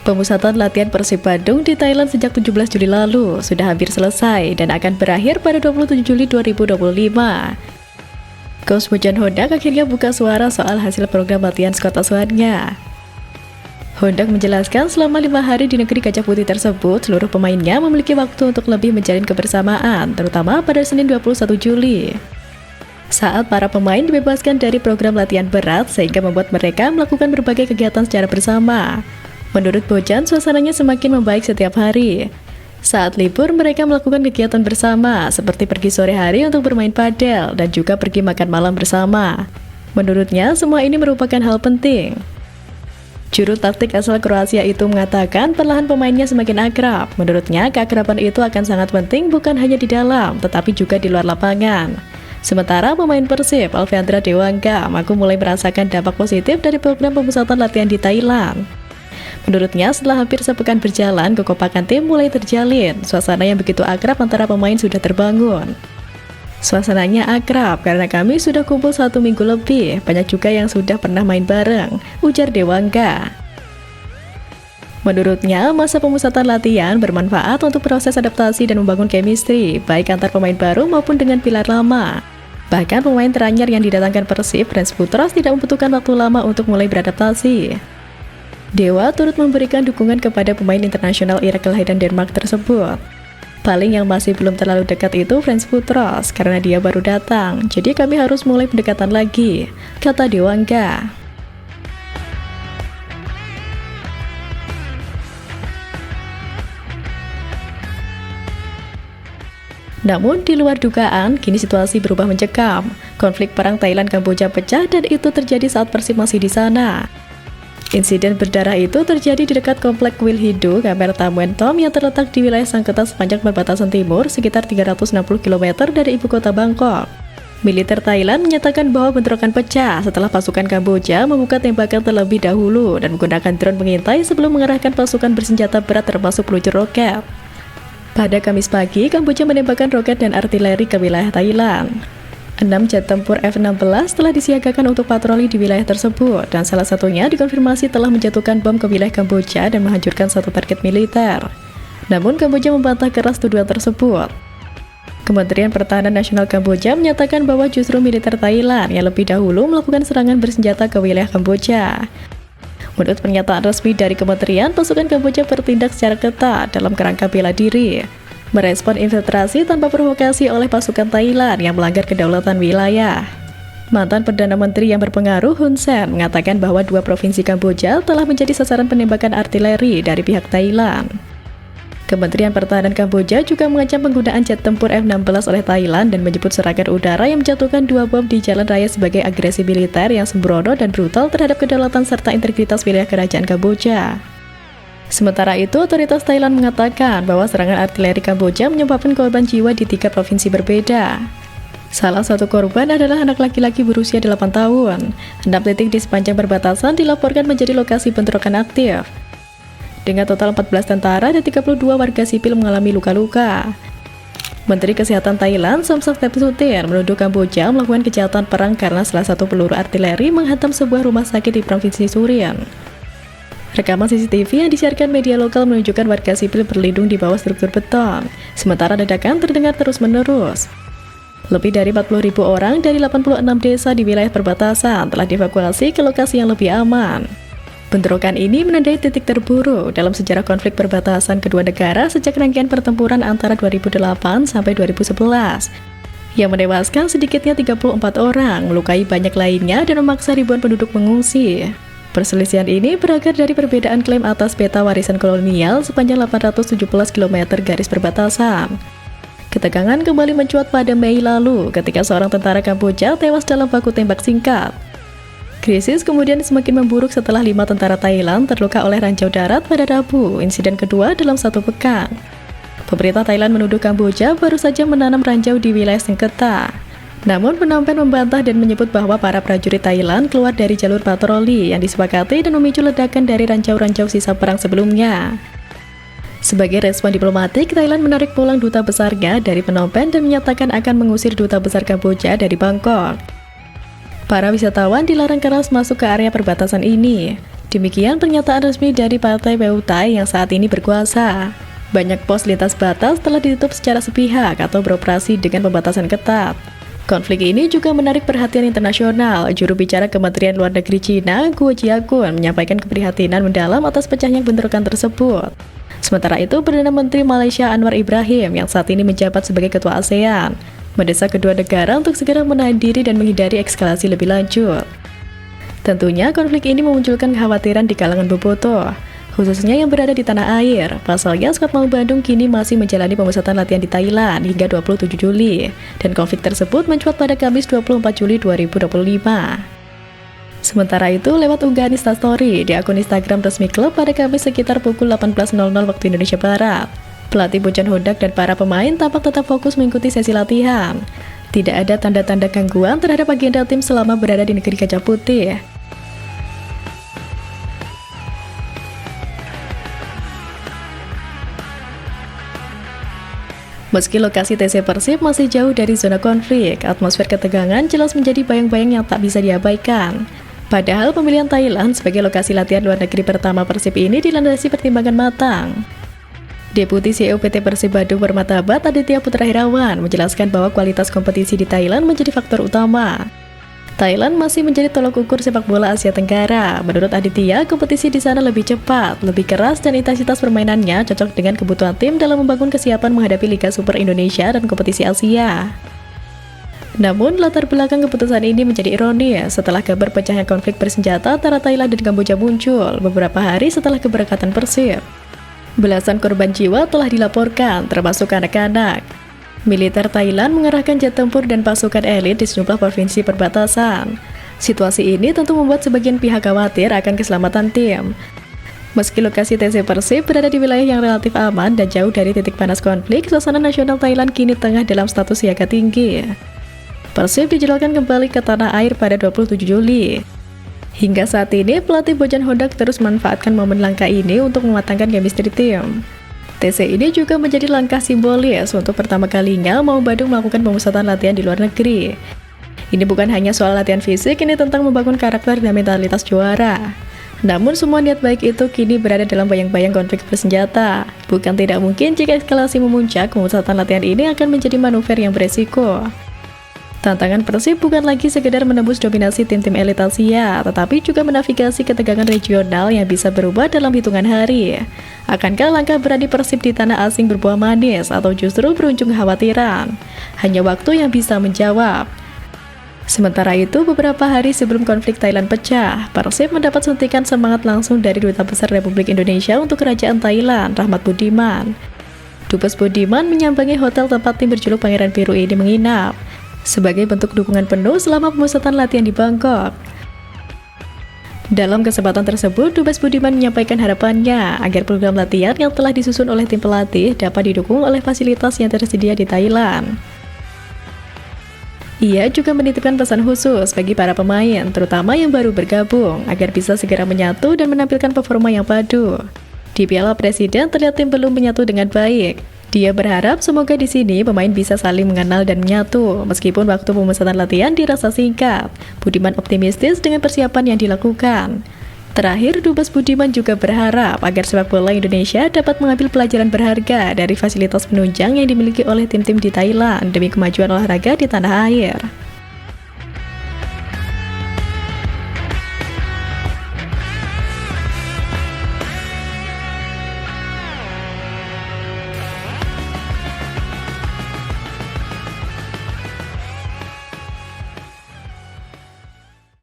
Pemusatan latihan Persib Bandung di Thailand sejak 17 Juli lalu sudah hampir selesai dan akan berakhir pada 27 Juli 2025. Coach Bojan Hondak akhirnya buka suara soal hasil program latihan skuad asuhannya. Hondak menjelaskan selama 5 hari di negeri Gajah Putih tersebut, seluruh pemainnya memiliki waktu untuk lebih menjalin kebersamaan, terutama pada Senin 21 Juli. Saat para pemain dibebaskan dari program latihan berat sehingga membuat mereka melakukan berbagai kegiatan secara bersama. Menurut Bojan, suasananya semakin membaik setiap hari. Saat libur, mereka melakukan kegiatan bersama, seperti pergi sore hari untuk bermain padel dan juga pergi makan malam bersama. Menurutnya, semua ini merupakan hal penting. Juru taktik asal Kroasia itu mengatakan perlahan pemainnya semakin akrab. Menurutnya, keakraban itu akan sangat penting bukan hanya di dalam, tetapi juga di luar lapangan. Sementara pemain Persib, Alfeandra Dewangga, mengaku mulai merasakan dampak positif dari program pemusatan latihan di Thailand. Menurutnya, setelah hampir sepekan berjalan, kekompakan tim mulai terjalin. Suasana yang begitu akrab antara pemain sudah terbangun. Suasananya akrab karena kami sudah kumpul 1 minggu lebih. Banyak juga yang sudah pernah main bareng, ujar Dewangga. Menurutnya, masa pemusatan latihan bermanfaat untuk proses adaptasi dan membangun chemistry, baik antar pemain baru maupun dengan pilar lama. Bahkan pemain teranyar yang didatangkan Persib, Rens Putros, tidak membutuhkan waktu lama untuk mulai beradaptasi. Dewa turut memberikan dukungan kepada pemain internasional Irak kelahiran Denmark tersebut. Paling yang masih belum terlalu dekat itu Rens Putros, karena dia baru datang, jadi kami harus mulai pendekatan lagi, kata Dewangga. Namun di luar dugaan, kini situasi berubah mencekam. Konflik perang Thailand-Kamboja pecah dan itu terjadi saat Persib masih di sana. Insiden berdarah itu terjadi di dekat komplek Wil Hidu, Kamer Tamuentom yang terletak di wilayah Sangketa sepanjang perbatasan timur sekitar 360 km dari ibu kota Bangkok. Militer Thailand menyatakan bahwa bentrokan pecah setelah pasukan Kamboja membuka tembakan terlebih dahulu dan menggunakan drone mengintai sebelum mengerahkan pasukan bersenjata berat termasuk peluncur roket. Pada Kamis pagi, Kamboja menembakkan roket dan artileri ke wilayah Thailand. 6 jet tempur F-16 telah disiagakan untuk patroli di wilayah tersebut, dan salah satunya dikonfirmasi telah menjatuhkan bom ke wilayah Kamboja dan menghancurkan satu target militer. Namun Kamboja membantah keras tuduhan tersebut. Kementerian Pertahanan Nasional Kamboja menyatakan bahwa justru militer Thailand yang lebih dahulu melakukan serangan bersenjata ke wilayah Kamboja. Menurut pernyataan resmi dari kementerian, pasukan Kamboja bertindak secara ketat dalam kerangka bela diri, merespon infiltrasi tanpa provokasi oleh pasukan Thailand yang melanggar kedaulatan wilayah. Mantan Perdana Menteri yang berpengaruh Hun Sen mengatakan bahwa 2 provinsi Kamboja telah menjadi sasaran penembakan artileri dari pihak Thailand. Kementerian Pertahanan Kamboja juga mengancam penggunaan jet tempur F-16 oleh Thailand dan menyebut serangan udara yang menjatuhkan 2 bom di jalan raya sebagai agresi militer yang sembrono dan brutal terhadap kedaulatan serta integritas wilayah kerajaan Kamboja. Sementara itu, otoritas Thailand mengatakan bahwa serangan artileri Kamboja menyebabkan korban jiwa di 3 provinsi berbeda. Salah satu korban adalah anak laki-laki berusia 8 tahun. 6 titik di sepanjang perbatasan dilaporkan menjadi lokasi bentrokan aktif. Dengan total 14 tentara dan 32 warga sipil mengalami luka-luka. Menteri Kesehatan Thailand, Somsak Thepsutin, menuduh Kamboja melakukan kejahatan perang karena salah satu peluru artileri menghantam sebuah rumah sakit di provinsi Surian. Rekaman CCTV yang disiarkan media lokal menunjukkan warga sipil berlindung di bawah struktur beton, sementara ledakan terdengar terus-menerus. Lebih dari 40.000 orang dari 86 desa di wilayah perbatasan telah dievakuasi ke lokasi yang lebih aman. Bentrokan ini menandai titik terburuk dalam sejarah konflik perbatasan kedua negara sejak rangkaian pertempuran antara 2008 sampai 2011, yang menewaskan sedikitnya 34 orang, melukai banyak lainnya, dan memaksa ribuan penduduk mengungsi. Perselisihan ini berakar dari perbedaan klaim atas peta warisan kolonial sepanjang 817 km garis perbatasan. Ketegangan kembali mencuat pada Mei lalu ketika seorang tentara Kamboja tewas dalam baku tembak singkat. Krisis kemudian semakin memburuk setelah 5 tentara Thailand terluka oleh ranjau darat pada Rabu, insiden kedua dalam 1 pekan. Pemerintah Thailand menuduh Kamboja baru saja menanam ranjau di wilayah sengketa. Namun Phnom Penh membantah dan menyebut bahwa para prajurit Thailand keluar dari jalur patroli yang disepakati dan memicu ledakan dari ranjau-ranjau sisa perang sebelumnya. Sebagai respon diplomatik, Thailand menarik pulang duta besarnya dari Phnom Penh dan menyatakan akan mengusir duta besar Kamboja dari Bangkok. Para wisatawan dilarang keras masuk ke area perbatasan ini. Demikian pernyataan resmi dari Partai Peutai yang saat ini berkuasa. Banyak pos lintas batas telah ditutup secara sepihak atau beroperasi dengan pembatasan ketat. Konflik ini juga menarik perhatian internasional. Juru bicara Kementerian Luar Negeri Cina, Guo Jiakun, menyampaikan keprihatinan mendalam atas pecahnya bentrokan tersebut. Sementara itu, Perdana Menteri Malaysia Anwar Ibrahim yang saat ini menjabat sebagai Ketua ASEAN, mendesak kedua negara untuk segera menahan diri dan menghindari eskalasi lebih lanjut. Tentunya, konflik ini memunculkan kekhawatiran di kalangan bobotoh, khususnya yang berada di tanah air. Pasalnya, Skuad Maung Bandung kini masih menjalani pemusatan latihan di Thailand hingga 27 Juli, dan konflik tersebut mencuat pada Kamis 24 Juli 2025. Sementara itu, lewat unggahan Instastory di akun Instagram resmi klub pada Kamis sekitar pukul 18.00 waktu Indonesia Barat, pelatih Bojan Hodak dan para pemain tampak tetap fokus mengikuti sesi latihan. Tidak ada tanda-tanda gangguan terhadap agenda tim selama berada di negeri Gajah Putih. Meski lokasi TC Persib masih jauh dari zona konflik, atmosfer ketegangan jelas menjadi bayang-bayang yang tak bisa diabaikan. Padahal pemilihan Thailand sebagai lokasi latihan luar negeri pertama Persib ini dilandasi pertimbangan matang. Deputi CEO PT Persib Bandung Bermartabat Aditya Putra Herawan menjelaskan bahwa kualitas kompetisi di Thailand menjadi faktor utama. Thailand masih menjadi tolok ukur sepak bola Asia Tenggara. Menurut Aditya, kompetisi di sana lebih cepat, lebih keras, dan intensitas permainannya cocok dengan kebutuhan tim dalam membangun kesiapan menghadapi Liga Super Indonesia dan kompetisi Asia. Namun, latar belakang keputusan ini menjadi ironis setelah kabar pecahnya konflik bersenjata antara Thailand dan Kamboja muncul beberapa hari setelah keberangkatan Persib. Belasan korban jiwa telah dilaporkan, termasuk anak-anak. Militer Thailand mengerahkan jet tempur dan pasukan elit di sejumlah provinsi perbatasan. Situasi ini tentu membuat sebagian pihak khawatir akan keselamatan tim. Meski lokasi TC Persib berada di wilayah yang relatif aman dan jauh dari titik panas konflik, suasana nasional Thailand kini tengah dalam status siaga tinggi. Persib dijadwalkan kembali ke tanah air pada 27 Juli. Hingga saat ini, pelatih Bojan Hodak terus memanfaatkan momen langka ini untuk mematangkan chemistry tim. TC ini juga menjadi langkah simbolis untuk pertama kalinya Maung Bandung melakukan pemusatan latihan di luar negeri. Ini bukan hanya soal latihan fisik, ini tentang membangun karakter dan mentalitas juara. Namun semua niat baik itu kini berada dalam bayang-bayang konflik bersenjata. Bukan tidak mungkin jika eskalasi memuncak, pemusatan latihan ini akan menjadi manuver yang beresiko. Tantangan Persib bukan lagi sekedar menembus dominasi tim-tim elit Asia, tetapi juga menavigasi ketegangan regional yang bisa berubah dalam hitungan hari. Akankah langkah berani Persib di tanah asing berbuah manis atau justru berujung kekhawatiran? Hanya waktu yang bisa menjawab. Sementara itu, beberapa hari sebelum konflik Thailand pecah, Persib mendapat suntikan semangat langsung dari Duta Besar Republik Indonesia untuk Kerajaan Thailand, Rahmat Budiman. Dubes Budiman menyambangi hotel tempat tim berjuluk Pangeran Biru ini menginap, sebagai bentuk dukungan penuh selama pemusatan latihan di Bangkok. Dalam kesempatan tersebut, Dubes Budiman menyampaikan harapannya agar program latihan yang telah disusun oleh tim pelatih dapat didukung oleh fasilitas yang tersedia di Thailand. Ia juga menitipkan pesan khusus bagi para pemain, terutama yang baru bergabung, agar bisa segera menyatu dan menampilkan performa yang padu. Di Piala Presiden terlihat tim belum menyatu dengan baik. Dia berharap semoga di sini pemain bisa saling mengenal dan menyatu, meskipun waktu pemusatan latihan dirasa singkat. Budiman optimistis dengan persiapan yang dilakukan. Terakhir, Dubes Budiman juga berharap agar sepak bola Indonesia dapat mengambil pelajaran berharga dari fasilitas penunjang yang dimiliki oleh tim-tim di Thailand demi kemajuan olahraga di tanah air.